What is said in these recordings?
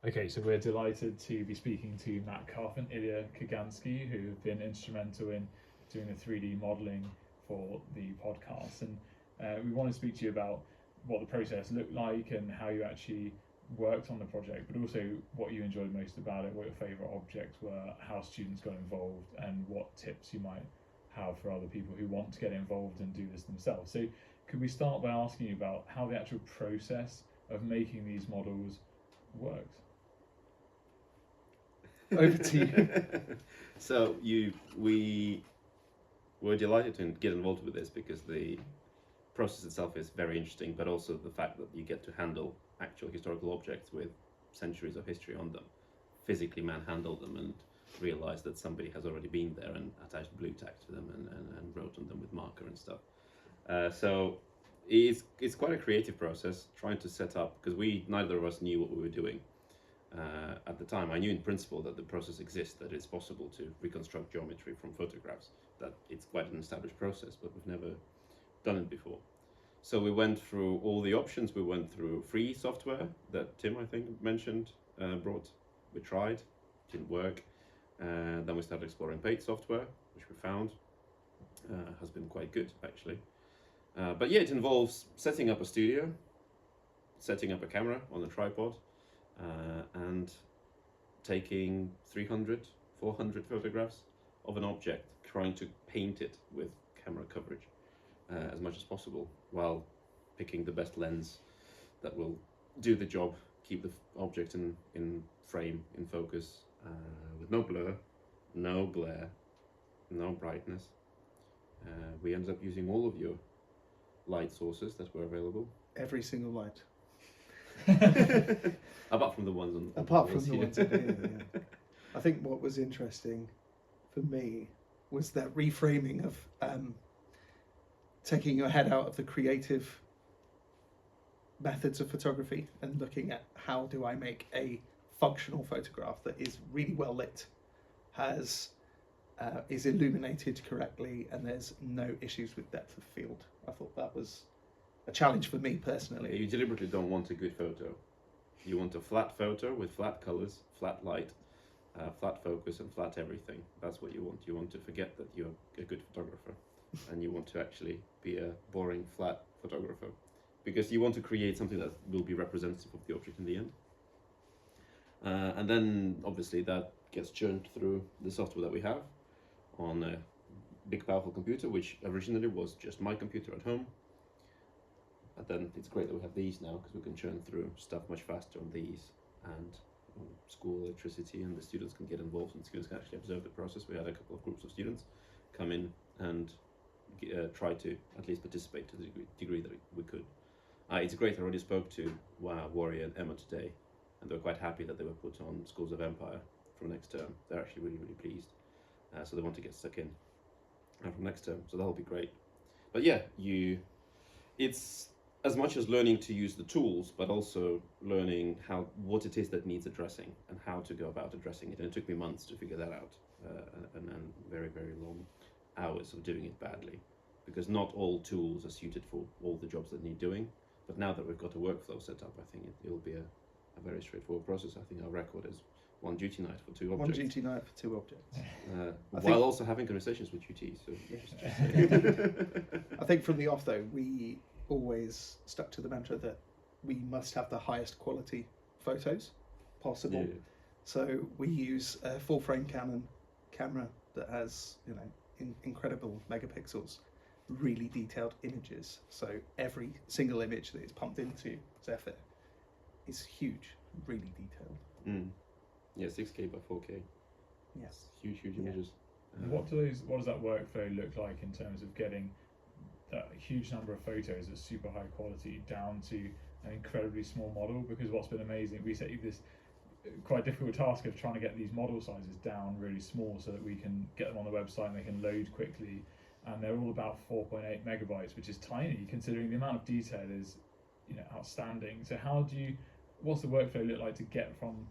Okay, so we're delighted to be speaking to Matt Cuff and Ilia Kurgansky, who have been instrumental in doing the 3D modelling for the podcast. And we want to speak to you about what the process looked like and how you actually worked on the project, but also what you enjoyed most about it, what your favourite objects were, how students got involved, and what tips you might have for other people who want to get involved and do this themselves. So could we start by asking you about how the actual process of making these models works? Over to you. So we were delighted to get involved with this because the process itself is very interesting, but also the fact that you get to handle actual historical objects with centuries of history on them, physically manhandle them and realize that somebody has already been there and attached blue tack to them and wrote on them with marker and stuff. So it's quite a creative process trying to set up, because neither of us knew what we were doing. At the time, I knew in principle that the process exists, that it's possible to reconstruct geometry from photographs, that it's quite an established process, but we've never done it before. So we went through all the options. We went through free software that Tim, I think, mentioned, we tried, didn't work. Then we started exploring paid software, which we found has been quite good, actually. But yeah, it involves setting up a studio, setting up a camera on a tripod, and taking 300, 400 photographs of an object, trying to paint it with camera coverage as much as possible, while picking the best lens that will do the job, keep the object in frame, in focus, with no blur, no glare, no brightness. We ended up using all of your light sources that were available. Every single light. Apart from the ones on Apart from the ones in here, yeah. I think what was interesting for me was that reframing of taking your head out of the creative methods of photography and looking at how do I make a functional photograph that is really well lit, is illuminated correctly, and there's no issues with depth of field. I thought that was a challenge for me personally. You deliberately don't want a good photo. You want a flat photo with flat colors, flat light, flat focus, and flat everything. That's what you want. You want to forget that you're a good photographer, and you want to actually be a boring, flat photographer, because you want to create something that will be representative of the object in the end. And then, obviously, that gets churned through the software that we have on a big, powerful computer, which originally was just my computer at home. And then it's great that we have these now, because we can churn through stuff much faster on these, and school electricity, and the students can get involved, and students can actually observe the process. We had a couple of groups of students come in and try to at least participate to the degree that we could. It's great. I already spoke to Warrior and Emma today, and they were quite happy that they were put on Schools of Empire from next term. They're actually really, really pleased. So they want to get stuck in from next term, so that'll be great. But yeah, it's as much as learning to use the tools, but also learning what it is that needs addressing and how to go about addressing it. And it took me months to figure that out, and very, very long hours of doing it badly, because not all tools are suited for all the jobs that need doing. But now that we've got a workflow set up, I think it'll be a very straightforward process. I think our record is one duty night for 2 objects. One duty night for 2 objects. While also having conversations with UTs. So I think from the off though, we always stuck to the mantra that we must have the highest quality photos possible. Yeah. So we use a full frame Canon camera that has, incredible megapixels, really detailed images. So every single image that is pumped into Zephyr is huge, really detailed. Yeah, 6K by 4K. Yes. Huge images. What does that workflow look like in terms of getting that huge number of photos at super high quality down to an incredibly small model? Because what's been amazing, we set you this quite difficult task of trying to get these model sizes down really small so that we can get them on the website and they can load quickly, and they're all about 4.8 megabytes, which is tiny considering the amount of detail is outstanding. So what's the workflow look like to get from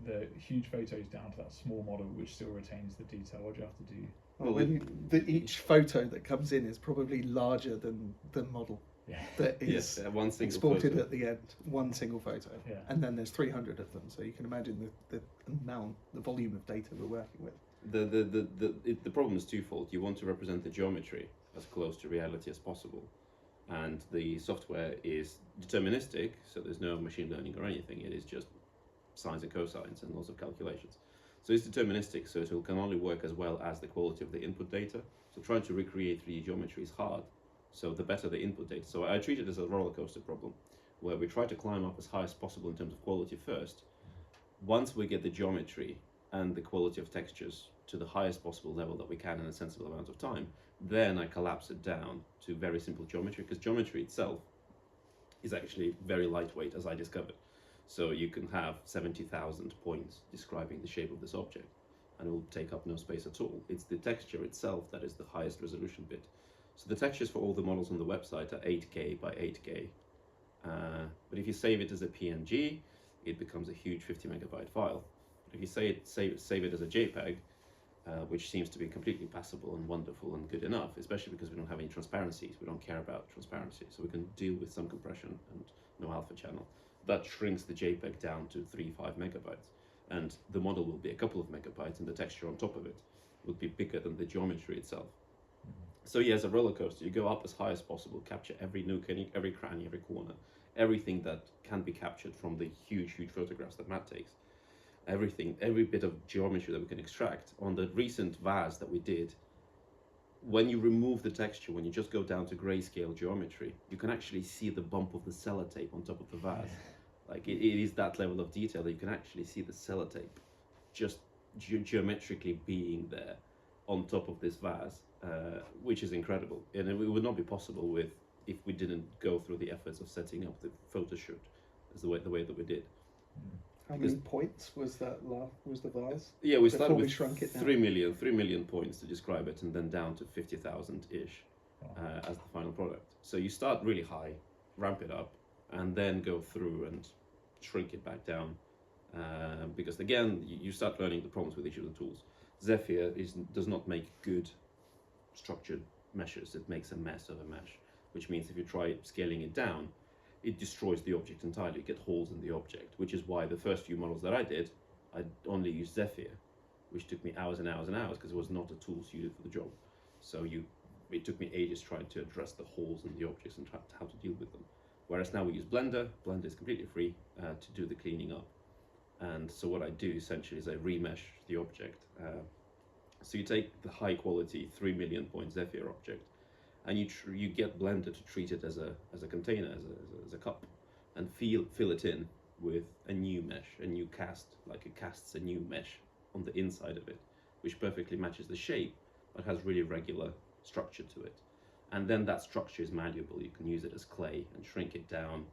the huge photos down to that small model which still retains the detail? What do you have to do? Well, each photo that comes in is probably larger than the model. Yeah. that Yes, is one single exported photo. at the end, one single photo, Yeah. and then there's 300 of them. So you can imagine the amount, the volume of data we're working with. The problem is twofold. You want to represent the geometry as close to reality as possible, and the software is deterministic, so there's no machine learning or anything. It is just sines and cosines and lots of calculations. So it's deterministic, so it can only work as well as the quality of the input data. So trying to recreate 3D geometry is hard. So the better the input data. So I treat it as a roller coaster problem, where we try to climb up as high as possible in terms of quality first. Once we get the geometry and the quality of textures to the highest possible level that we can in a sensible amount of time, then I collapse it down to very simple geometry, because geometry itself is actually very lightweight, as I discovered. So you can have 70,000 points describing the shape of this object, and it will take up no space at all. It's the texture itself that is the highest resolution bit. So the textures for all the models on the website are 8K by 8K. But if you save it as a PNG, it becomes a huge 50 megabyte file. But if you save it as a JPEG, which seems to be completely passable and wonderful and good enough, especially because we don't have any transparencies. We don't care about transparency, so we can deal with some compression and no alpha channel. That shrinks the JPEG down to 3-5 megabytes, and the model will be a couple of megabytes, and the texture on top of it would be bigger than the geometry itself. So yeah, as a roller coaster, you go up as high as possible, capture every nook, every cranny, every corner, everything that can be captured from the huge photographs that Matt takes. Everything, every bit of geometry that we can extract. On the recent vase that we did, when you remove the texture, when you just go down to grayscale geometry, you can actually see the bump of the sellotape on top of the vase. Like it is that level of detail that you can actually see the sellotape just geometrically being there on top of this vase, which is incredible. And it would not be possible if we didn't go through the efforts of setting up the photo shoot as the way that we did. How many points was that? Was the vase? Yeah, we started Before we with shrunk it down. 3 million points to describe it, and then down to 50,000 ish as the final product. So you start really high, ramp it up, and then go through and shrink it back down, because again you start learning the problems with each of the tools. Zephyr does not make good structured meshes. It makes a mess of a mesh, which means if you try scaling it down, it destroys the object entirely. You get holes in the object, which is why the first few models that I did, I only used Zephyr, which took me hours and hours and hours because it was not a tool suited for the job. So it took me ages trying to address the holes in the objects and how to deal with them. Whereas now we use Blender. Blender is completely free to do the cleaning up. And so what I do essentially is I remesh the object. So you take the high quality 3 million point Zephyr object, and you get Blender to treat it as a container, as a cup, and fill it in with a new mesh, a new cast, like it casts a new mesh on the inside of it, which perfectly matches the shape, but has really regular structure to it. And then that structure is malleable. You can use it as clay and shrink it down,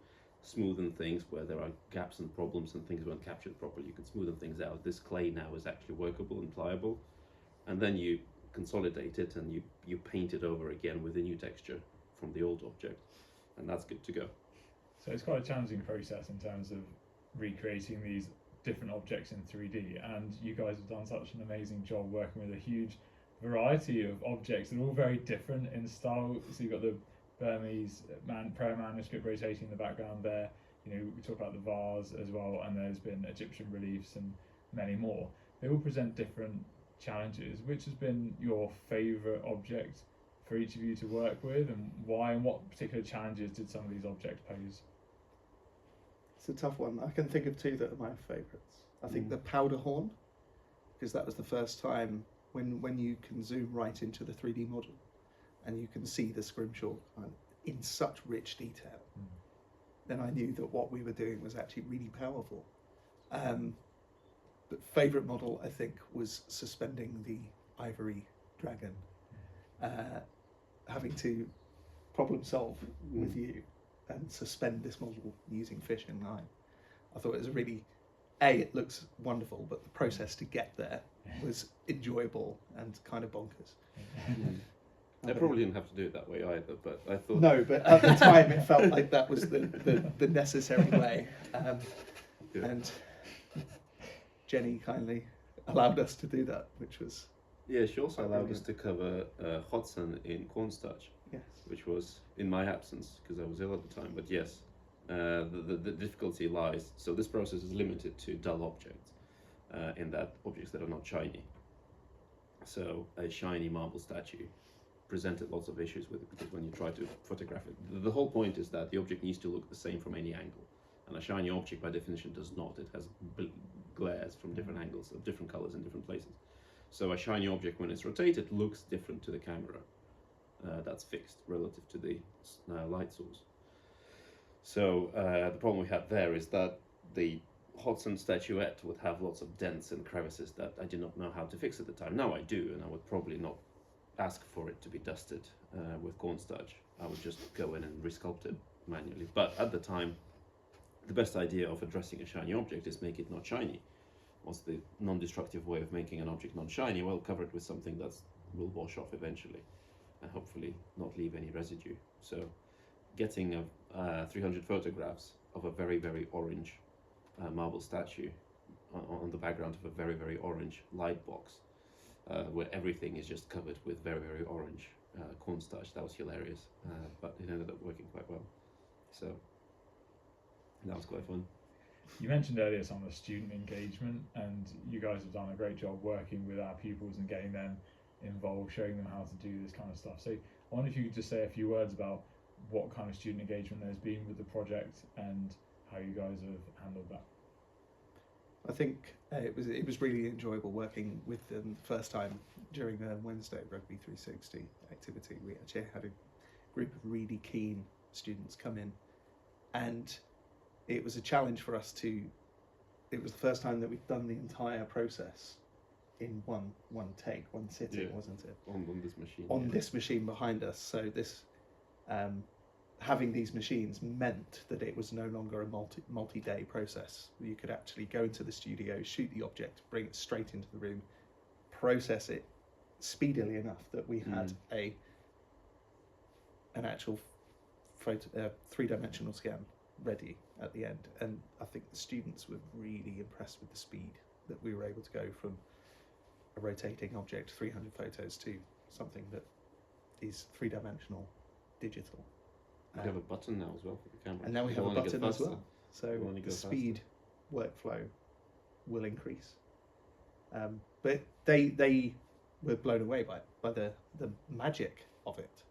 smoothen things where there are gaps and problems and things weren't captured properly. You can smoothen things out. This clay now is actually workable and pliable, and then you consolidate it and you paint it over again with a new texture from the old object, and that's good to go. So it's quite a challenging process in terms of recreating these different objects in 3D, and you guys have done such an amazing job working with a huge variety of objects. They're all very different in style. So you've got the Burmese prayer manuscript rotating in the background there. You know, we talk about the vase as well, and there's been Egyptian reliefs and many more. They all present different challenges. Which has been your favourite object for each of you to work with, and why, and what particular challenges did some of these objects pose? It's a tough one. I can think of two that are my favourites. I think the powder horn, because that was the first time when you can zoom right into the 3D model and you can see the scrimshaw in such rich detail, then I knew that what we were doing was actually really powerful. But favourite model, I think, was suspending the ivory dragon, having to problem solve with you and suspend this model using fish in line. I thought it was really, it looks wonderful, but the process to get there was enjoyable and kind of bonkers. I probably didn't have to do it that way either, but I thought... No, but at the time it felt like that was the necessary way. And Jenny kindly allowed us to do that, which was... Yeah, she also allowed us to cover hot sun in cornstarch, Yes. which was in my absence because I was ill at the time. But yes, the difficulty lies. So this process is limited to dull objects, in that objects that are not shiny. So a shiny marble statue presented lots of issues with it, because when you try to photograph it, the whole point is that the object needs to look the same from any angle. And a shiny object, by definition, does not. It has glares from different angles of different colors in different places. So a shiny object, when it's rotated, looks different to the camera. That's fixed relative to the light source. So the problem we had there is that the Hodgson statuette would have lots of dents and crevices that I did not know how to fix at the time. Now I do, and I would probably not ask for it to be dusted with cornstarch. I would just go in and resculpt it manually. But at the time, the best idea of addressing a shiny object is make it not shiny. What's the non-destructive way of making an object non-shiny? Well, cover it with something that will wash off eventually, and hopefully not leave any residue. So getting 300 photographs of a very, very orange marble statue on the background of a very, very orange light box, where everything is just covered with very, very orange cornstarch. That was hilarious, but it ended up working quite well. So that was quite fun. You mentioned earlier some of the student engagement, and you guys have done a great job working with our pupils and getting them involved, showing them how to do this kind of stuff. So I wonder if you could just say a few words about what kind of student engagement there's been with the project and how you guys have handled that. I think it was really enjoyable working with them the first time during the Wednesday Rugby 360 activity. We actually had a group of really keen students come in, and it was a challenge for us to. It was the first time that we'd done the entire process in one take, one sitting, wasn't it? On this machine. On this machine behind us. So this. Having these machines meant that it was no longer a multi-day process. You could actually go into the studio, shoot the object, bring it straight into the room, process it speedily enough that we had an actual three-dimensional scan ready at the end. And I think the students were really impressed with the speed that we were able to go from a rotating object, 300 photos, to something that is three-dimensional, digital. We have a button now as well for the camera. And now we have a button as well. So the speed workflow will increase. But they were blown away by the magic of it.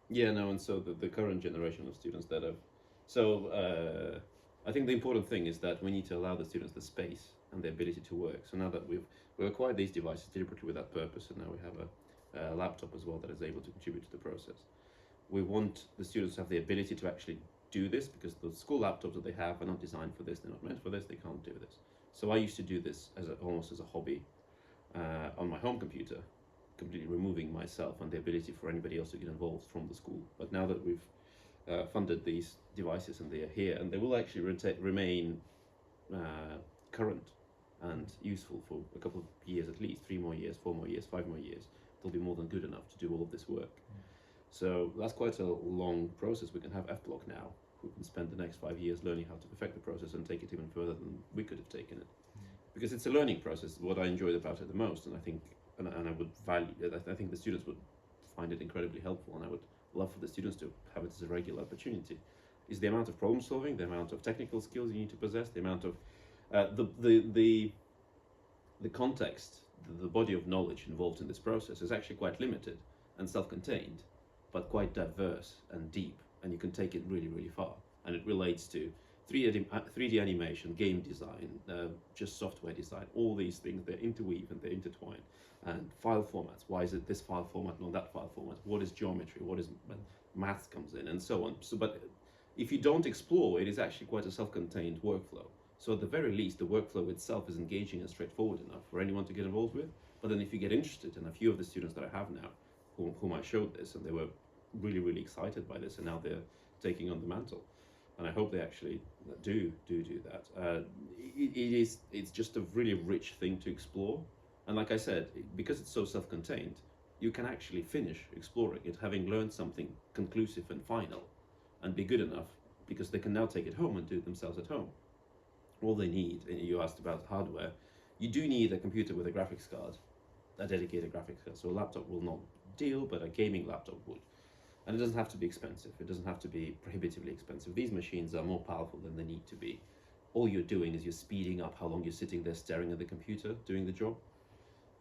Yeah, no, and so the current generation of students that have... So I think the important thing is that we need to allow the students the space and the ability to work. So now that we've acquired these devices deliberately with that purpose, and now we have a laptop as well that is able to contribute to the process. We want the students to have the ability to actually do this, because the school laptops that they have are not designed for this, they're not meant for this, they can't do this. So I used to do this almost as a hobby on my home computer, completely removing myself and the ability for anybody else to get involved from the school. But now that we've funded these devices and they are here, and they will actually remain current and useful for a couple of years at least, 3 more years, 4 more years, 5 more years, they'll be more than good enough to do all of this work. So that's quite a long process. We can have F-Block now, who can spend the next 5 years learning how to perfect the process and take it even further than we could have taken it. Because it's a learning process, what I enjoyed about it the most, and I think, and I would value, I think the students would find it incredibly helpful, and I would love for the students to have it as a regular opportunity, is the amount of problem solving, the amount of technical skills you need to possess, the amount of, the context, the body of knowledge involved in this process is actually quite limited and self-contained, but quite diverse and deep, and you can take it really, really far. And it relates to 3D animation, game design, just software design, all these things, they interweave and they intertwine. And file formats, why is it this file format, not that file format? What is geometry, what is maths comes in, and so on. So, but if you don't explore, it is actually quite a self-contained workflow. So at the very least, the workflow itself is engaging and straightforward enough for anyone to get involved with. But then if you get interested, and a few of the students that I have now, whom I showed this, and they were really, really excited by this, and now they're taking on the mantle. And I hope they actually do that. It's just a really rich thing to explore. And like I said, because it's so self-contained, you can actually finish exploring it, having learned something conclusive and final, and be good enough, because they can now take it home and do it themselves at home. All they need, and you asked about hardware, you do need a computer with a graphics card, a dedicated graphics card, so a laptop will not deal, but a gaming laptop would. And it doesn't have to be expensive. It doesn't have to be prohibitively expensive. These machines are more powerful than they need to be. All you're doing is you're speeding up how long you're sitting there staring at the computer doing the job.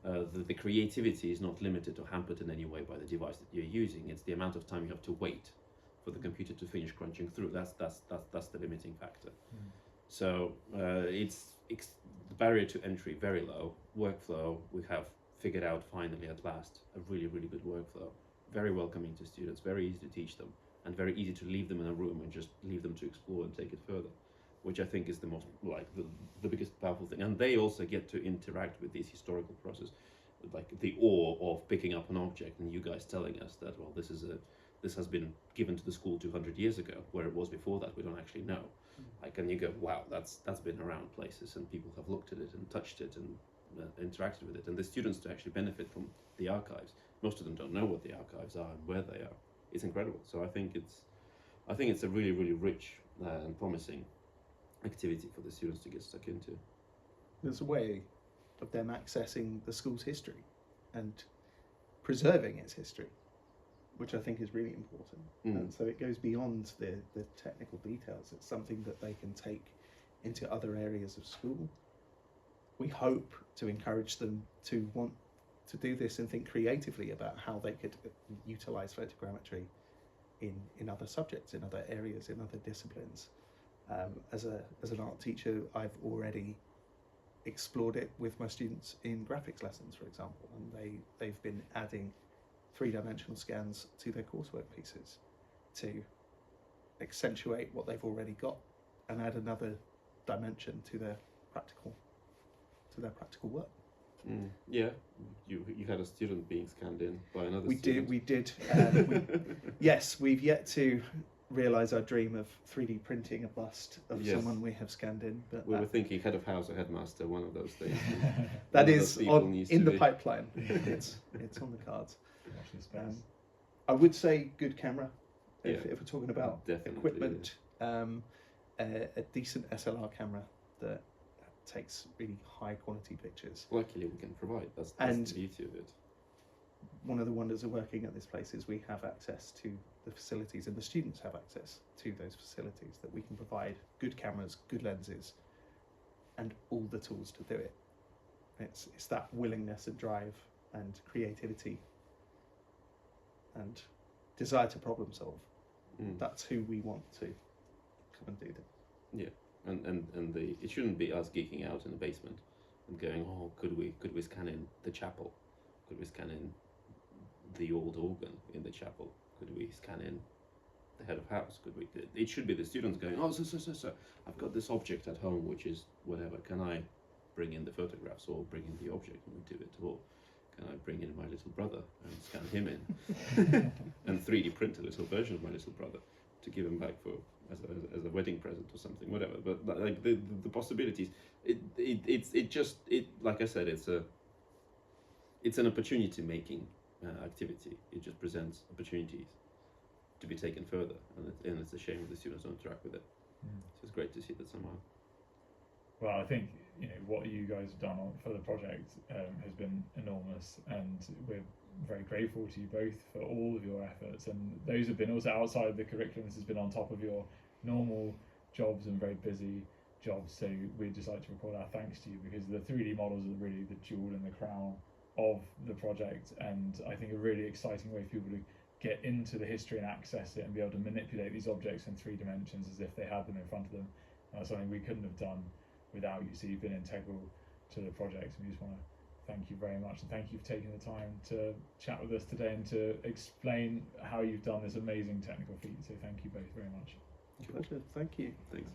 The creativity is not limited or hampered in any way by the device that you're using. It's the amount of time you have to wait for the computer to finish crunching through. That's the limiting factor. So the barrier to entry very low. Workflow we have figured out finally at last, a really good workflow. Very welcoming to students, very easy to teach them, and very easy to leave them in a room and just leave them to explore and take it further, which I think is the most, like, the biggest powerful thing. And they also get to interact with these historical processes, like the awe of picking up an object and you guys telling us that, well, this has been given to the school 200 years ago, where it was before that we don't actually know. Like, and you go, wow, that's been around places and people have looked at it and touched it and interacted with it, and the students to actually benefit from the archives. Most of them don't know what the archives are and where they are. It's incredible. So I think it's a really rich and promising activity for the students to get stuck into. There's a way of them accessing the school's history and preserving its history, which I think is really important. And so it goes beyond the technical details. It's something that they can take into other areas of school. We hope to encourage them to want to do this and think creatively about how they could utilize photogrammetry in other subjects, in other areas, in other disciplines. As an art teacher, I've already explored it with my students in graphics lessons, for example, and they've been adding three-dimensional scans to their coursework pieces to accentuate what they've already got and add another dimension to their practical work. Yeah, you had a student being scanned in by another We student. did. Yes, we've yet to realise our dream of 3D printing a bust of someone we have scanned in. But we were thinking head of house or headmaster, one of those things. that is in the pipeline. It's on the cards. Watch this space. I would say good camera, if Yeah, we're talking about definitely, equipment. A decent SLR camera that takes really high quality pictures. Luckily we can provide. That's And the beauty of it. one of the wonders of working at this place is we have access to the facilities, and the students have access to those facilities, that we can provide good cameras, good lenses, and all the tools to do it. It's that willingness and drive and creativity and desire to problem solve. That's who we want to come and do that. Yeah, and it shouldn't be us geeking out in the basement and going, oh, could we scan in the chapel? Could we scan in the old organ in the chapel? Could we scan in the head of house? Could we? It should be the students going, oh, so I've got this object at home which is whatever. Can I bring in the photographs or bring in the object and we do it? Or can I bring in my little brother and scan him in and 3D print a little version of my little brother to give him back for as a wedding present or something, whatever. But like the possibilities, it just like I said, it's an opportunity making activity. It just presents opportunities to be taken further, and it's a shame that the students don't interact with it. So it's great to see that somehow. Well, I think what you guys have done for the project has been enormous, and we're very grateful to you both for all of your efforts. And those have been also outside of the curriculum. This has been on top of your normal jobs and very busy jobs. So we'd just like to record our thanks to you, because the 3D models are really the jewel in the crown of the project, and I think a really exciting way for people to get into the history and access it and be able to manipulate these objects in 3 dimensions as if they had them in front of them. That's something we couldn't have done without you. So you've been integral to the project, and we just want to thank you very much, and thank you for taking the time to chat with us today and to explain how you've done this amazing technical feat. So thank you both very much. Pleasure. Thank you. Thanks.